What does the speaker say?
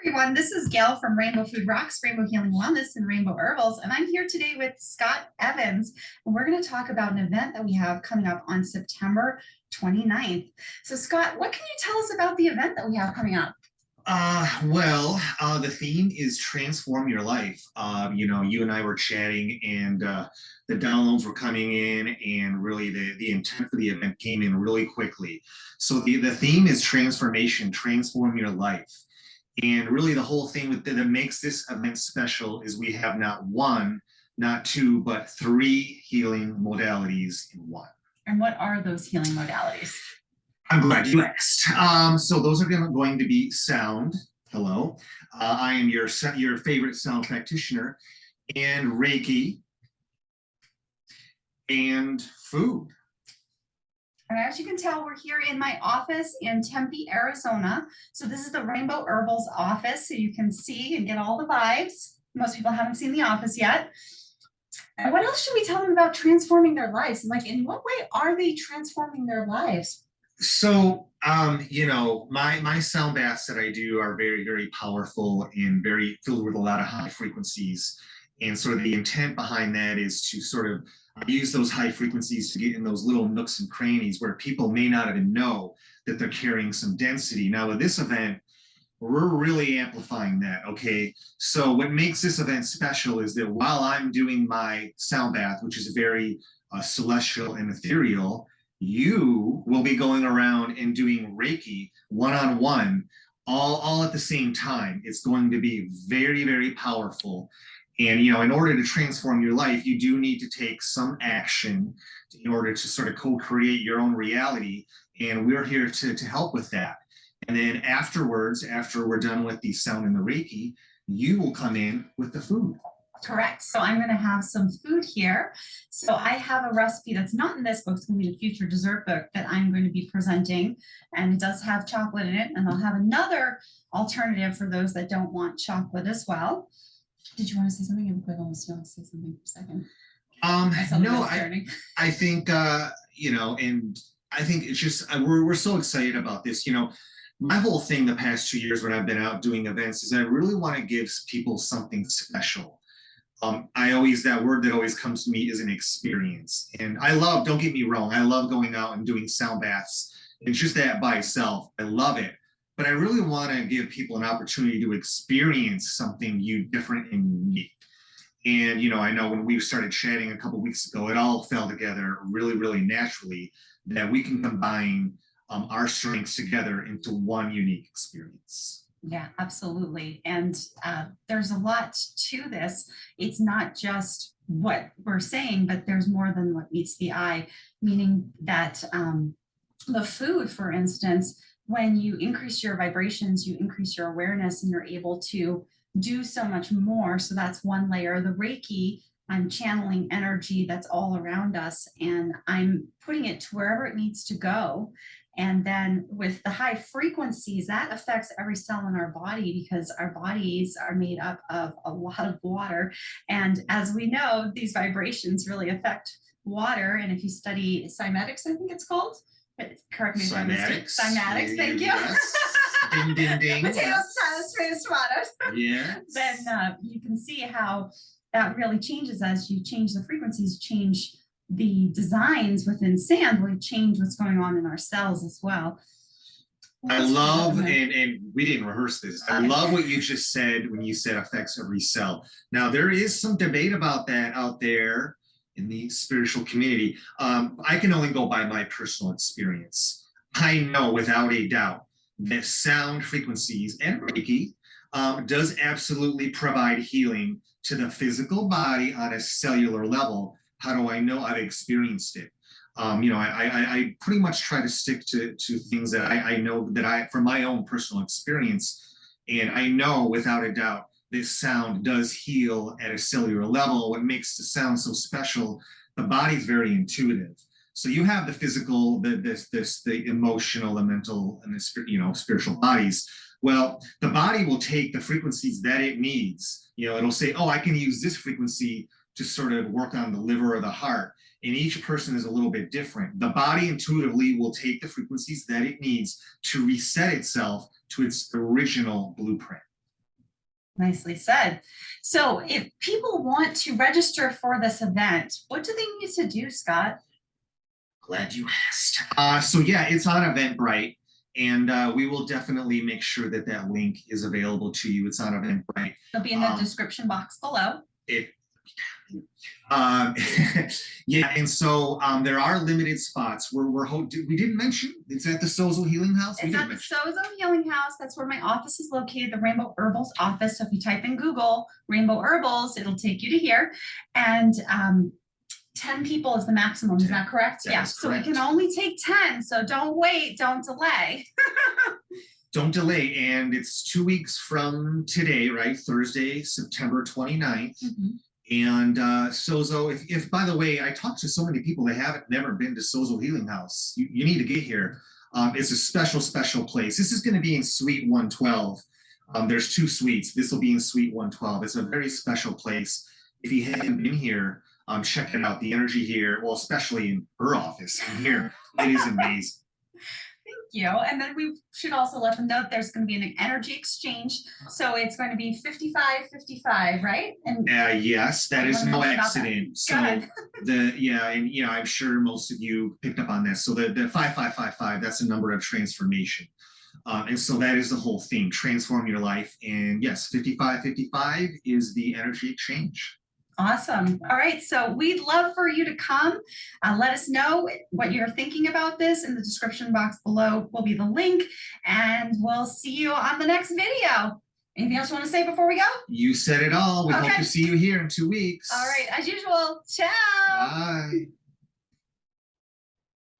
Everyone, this is Gail from Rainbow Food Rocks, Rainbow Healing Wellness, and Rainbow Herbals, and I'm here today with Scott Evans, and we're going to talk about an event that we have coming up on September 29th. So Scott, what can you tell us about the event that we have coming up? The theme is transform your life. You and I were chatting and the downloads were coming in, and really the intent for the event came in really quickly. So the theme is transformation, transform your life. And really the whole thing that makes this event special is we have not one, not two, but three healing modalities in one. And what are those healing modalities? I'm glad you asked. So those are going to be sound. Hello. I am your favorite sound practitioner, and Reiki, and food. And as you can tell, we're here in my office in Tempe, Arizona. So this is the Rainbow Herbals office, so you can see and get all the vibes. Most people haven't seen the office yet. And what else should we tell them about transforming their lives? And in what way are they transforming their lives? So, my sound baths that I do are very, very powerful and very filled with a lot of high frequencies. And sort of the intent behind that is to sort of use those high frequencies to get in those little nooks and crannies where people may not even know that they're carrying some density. Now, with this event, we're really amplifying that, okay? So what makes this event special is that while I'm doing my sound bath, which is very celestial and ethereal, you will be going around and doing Reiki one-on-one all at the same time. It's going to be very, very powerful. And, in order to transform your life, you do need to take some action in order to sort of co-create your own reality. And we're here to help with that. And then afterwards, after we're done with the sound and the Reiki, you will come in with the food. Correct. So I'm going to have some food here. So I have a recipe that's not in this book. It's going to be a future dessert book that I'm going to be presenting. And it does have chocolate in it. And I'll have another alternative for those that don't want chocolate as well. Did you want to say something? I'm quick. Almost want to say something for a second. No, I think, and I think it's just, we're so excited about this. My whole thing the past 2 years when I've been out doing events is I really want to give people something special. That word that always comes to me is an experience. And don't get me wrong, I love going out and doing sound baths. It's just that by itself, I love it. But I really want to give people an opportunity to experience something different and unique. And, I know when we started chatting a couple of weeks ago, it all fell together really, really naturally that we can combine our strengths together into one unique experience. Yeah, absolutely. And there's a lot to this. It's not just what we're saying, but there's more than what meets the eye, meaning that the food, for instance, when you increase your vibrations, you increase your awareness, and you're able to do so much more. So that's one layer. The Reiki, I'm channeling energy that's all around us, and I'm putting it to wherever it needs to go. And then with the high frequencies, that affects every cell in our body because our bodies are made up of a lot of water. And as we know, these vibrations really affect water. And if you study cymatics, I think it's called, but correct me if I'm mistaken. Cymatics, thank you. Yes. Ding, ding, ding. Potatoes, tomatoes. Yeah. Then you can see how that really changes as you change the frequencies, change the designs within sand, will change what's going on in our cells as well. I love, and we didn't rehearse this, I love what you just said when you said affects every cell. Now, there is some debate about that out there in the spiritual community. I can only go by my personal experience. I know without a doubt that sound frequencies and Reiki does absolutely provide healing to the physical body on a cellular level. How do I know? I've experienced it. I pretty much try to stick to things that I know that from my own personal experience. And I know without a doubt this sound does heal at a cellular level. What makes the sound so special, the body's very intuitive. So you have the physical, the emotional, the mental, and the spiritual bodies. Well, the body will take the frequencies that it needs. It'll say, oh, I can use this frequency to sort of work on the liver or the heart. And each person is a little bit different. The body intuitively will take the frequencies that it needs to reset itself to its original blueprint. Nicely said. So if people want to register for this event, what do they need to do, Scott? Glad you asked. So yeah, it's on Eventbrite, and we will definitely make sure that that link is available to you. It's on Eventbrite. It'll be in the description box below. It, um, yeah, and so there are limited spots. We didn't mention it's at the Sozo Healing House. It's at the Sozo Healing House. That's where my office is located, the Rainbow Herbals office. So if you type in Google Rainbow Herbals, it'll take you to here. And 10 people is the maximum. Is that correct? That Yeah. is So we can correct. only take 10. So don't wait. Don't delay. Don't delay. And it's 2 weeks from today, right? Thursday, September 29th. And Sozo, if by the way, I talked to so many people that haven't never been to Sozo Healing House. You need to get here. It's a special place. This is going to be in Suite 112. There's 2 suites. This will be in Suite 112. It's a very special place. If you haven't been here, check it out. The energy here, well, especially in her office in here, it is amazing. You. And then we should also let them know that there's going to be an energy exchange. So it's going to be 55-55, right? And yes, that is no accident. So and I'm sure most of you picked up on this. So the 5555, that's a number of transformation. And so that is the whole thing, transform your life. And yes, 55-55 is the energy exchange. Awesome. All right. So we'd love for you to come. Let us know what you're thinking about this. In the description box below will be the link, and we'll see you on the next video. Anything else you want to say before we go? You said it all. We hope to see you here in 2 weeks. All right. As usual. Ciao. Bye.